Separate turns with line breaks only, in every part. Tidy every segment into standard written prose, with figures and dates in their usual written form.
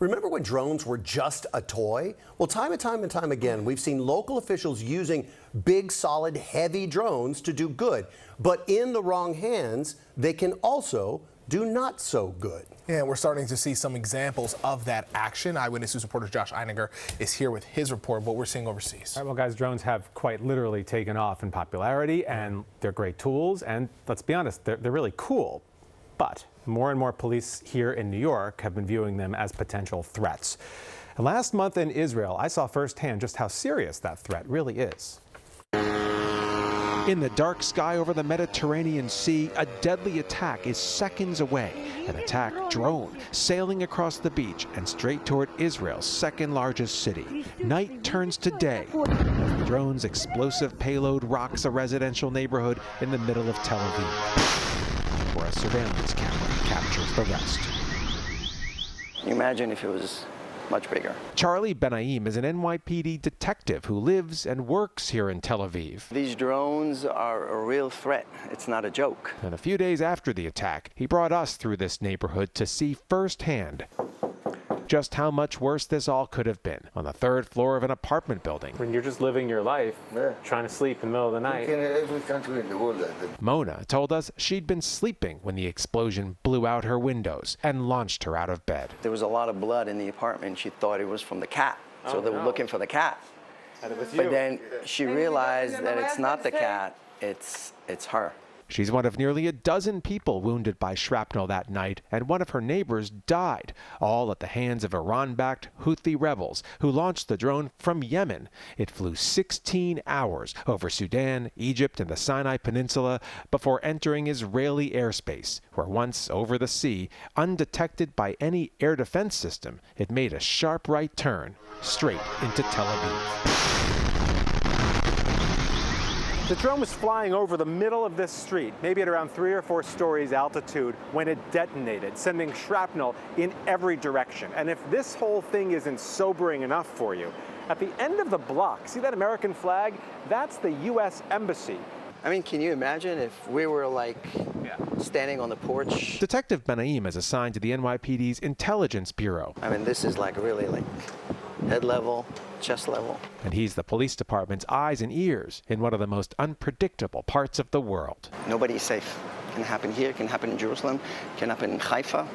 Remember when drones were just a toy? Well, time and time again, we've seen local officials using big, solid, heavy drones to do good. But in the wrong hands, they can also do not so good.
Yeah, we're starting to see some examples of that action. Eyewitness News reporter Josh Einiger is here with his report of what we're seeing overseas.
All right, well, guys, drones have quite literally taken off in popularity, and they're great tools, and let's be honest, they're really cool. But more and more police here in New York have been viewing them as potential threats. And last month in Israel, I saw firsthand just how serious that threat really is.
In the dark sky over the Mediterranean Sea, a deadly attack is seconds away. An attack drone sailing across the beach and straight toward Israel's second largest city. Night turns to day as the drone's explosive payload rocks a residential neighborhood in the middle of Tel Aviv, where a surveillance camera captures the rest.
Can you imagine if it was much bigger?
Charlie Benaim is an NYPD detective who lives and works here in Tel Aviv.
These drones are a real threat. It's not a joke.
And a few days after the attack, he brought us through this neighborhood to see firsthand just how much worse this all could have been on the third floor of an apartment building.
When you're just living your life, trying to sleep in the middle of the night.
Every country in the world.
Mona told us she'd been sleeping when the explosion blew out her windows and launched her out of bed.
There was a lot of blood in the apartment. She thought it was from the cat. So they were looking for the cat. But then she realized that it's not the cat, it's her.
She's one of nearly a dozen people wounded by shrapnel that night, and one of her neighbors died, all at the hands of Iran-backed Houthi rebels who launched the drone from Yemen. It flew 16 hours over Sudan, Egypt, and the Sinai Peninsula before entering Israeli airspace, where once over the sea, undetected by any air defense system, it made a sharp right turn straight into Tel Aviv.
The drone was flying over the middle of this street, maybe at around 3 or 4 stories altitude, when it detonated, sending shrapnel in every direction. And if this whole thing isn't sobering enough for you, at the end of the block, see that American flag? That's the U.S. Embassy.
I mean, can you imagine if we were standing on the porch?
Detective Benaim is assigned to the NYPD's Intelligence Bureau.
I mean, this is really head level, chest level.
And he's the police department's eyes and ears in one of the most unpredictable parts of the world.
Nobody's safe. It can happen here, it can happen in Jerusalem, it can happen in Haifa,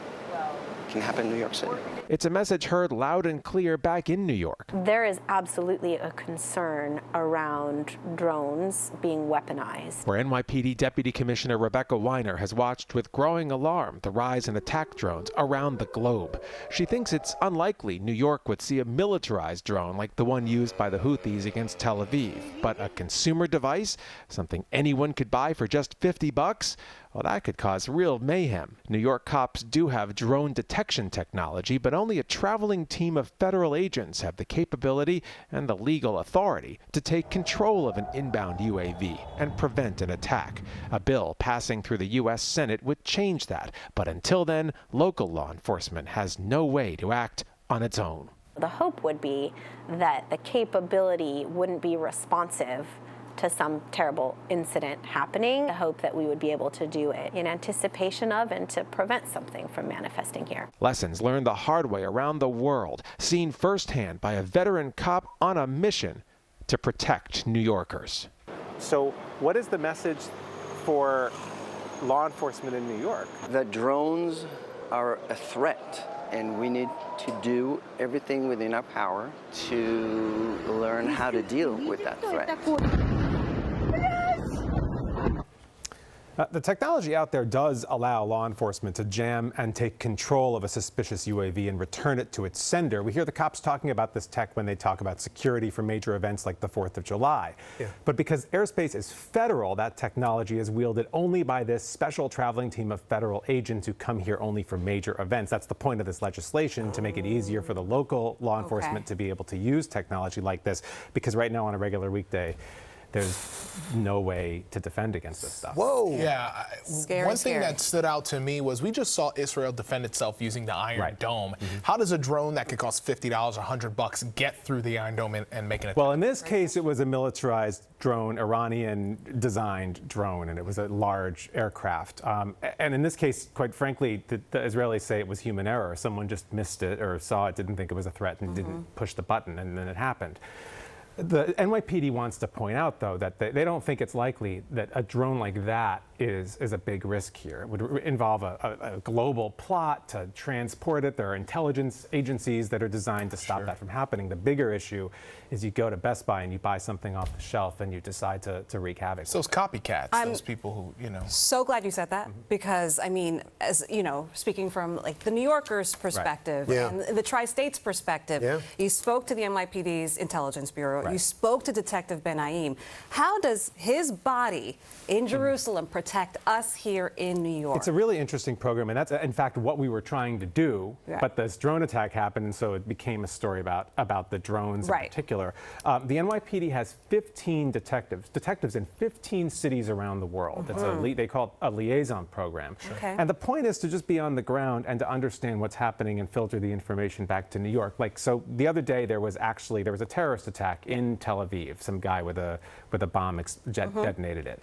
it can happen in New York City.
It's a message heard loud and clear back in New York.
There is absolutely a concern around drones being weaponized.
Where NYPD Deputy Commissioner Rebecca Weiner has watched with growing alarm the rise in attack drones around the globe. She thinks it's unlikely New York would see a militarized drone like the one used by the Houthis against Tel Aviv. But a consumer device, something anyone could buy for just $50, well, that could cause real mayhem. New York cops do have drone detection technology, but only a traveling team of federal agents have the capability and the legal authority to take control of an inbound UAV and prevent an attack. A bill passing through the U.S. Senate would change that, but until then, local law enforcement has no way to act on its own.
The hope would be that the capability wouldn't be responsive to some terrible incident happening. I hope that we would be able to do it in anticipation of and to prevent something from manifesting here.
Lessons learned the hard way around the world, seen firsthand by a veteran cop on a mission to protect New Yorkers.
So what is the message for law enforcement in New York?
That drones are a threat, and we need to do everything within our power to learn how to deal with that threat.
The technology out there does allow law enforcement to jam and take control of a suspicious UAV and return it to its sender. We hear the cops talking about this tech when they talk about security for major events like the 4th of July. Yeah. But because airspace is federal, that technology is wielded only by this special traveling team of federal agents who come here only for major events. That's the point of this legislation, to make it easier for the local law enforcement to be able to use technology like this. Because right now on a regular weekday, there's no way to defend against this stuff.
Whoa.
Yeah.
Scary,
One thing
scary.
that stood out to me was we just saw Israel defend itself using the Iron Dome. How does a drone that could cost $50 or $100 get through the Iron Dome and make an attack?
Well, in this case, it was a militarized drone, Iranian-designed drone, and it was a large aircraft. And in this case, quite frankly, the Israelis say it was human error. Someone just missed it or saw it, didn't think it was a threat, and didn't push the button, and then it happened. The NYPD wants to point out, though, that they don't think it's likely that a drone like that is a big risk here. It would involve a global plot to transport it. There are intelligence agencies that are designed to stop that from happening. The bigger issue is you go to Best Buy and you buy something off the shelf and you decide to wreak havoc.
So those copycats, those people who,
So glad you said that, because I mean, as you know, speaking from like the New Yorker's perspective and the Tri-State's perspective, you spoke to the NYPD's Intelligence Bureau, you spoke to Detective Ben Naim. How does his body in Jerusalem protect us here in New York?
It's a really interesting program, and that's in fact what we were trying to do. But this drone attack happened, and so it became a story about the drones in particular. The NYPD has 15 detectives in 15 cities around the world. It's they call it a liaison program. And the point is to just be on the ground and to understand what's happening and filter the information back to New York. Like, so the other day there was a terrorist attack in Tel Aviv. Some guy with a bomb detonated it.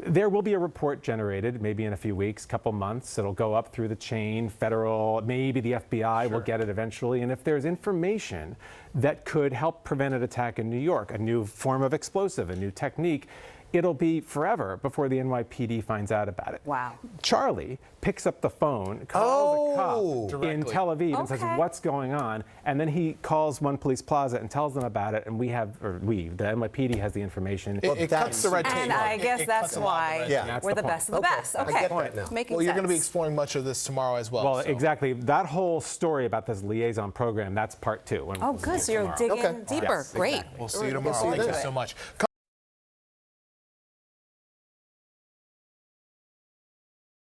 There will be a report generated, maybe in a few weeks, couple months. It'll go up through the chain, federal, maybe the FBI will get it eventually. And if there's information that could help prevent an attack in New York, a new form of explosive, a new technique, it'll be forever before the NYPD finds out about it.
Wow.
Charlie picks up the phone, calls a cop in Tel Aviv and says, what's going on? And then he calls One Police Plaza and tells them about it, and the NYPD has the information.
It cuts the red tape.
And I guess that's why we're the best of the best.
I get that now.
Making
Well, you're going to be
sense.
exploring much of this tomorrow as well.
Well,
so.
exactly. That whole story about this liaison program, that's part 2.
Oh, good. So you're digging deeper.
Yes,
Great.
exactly.
We'll see you tomorrow. Thank you so much.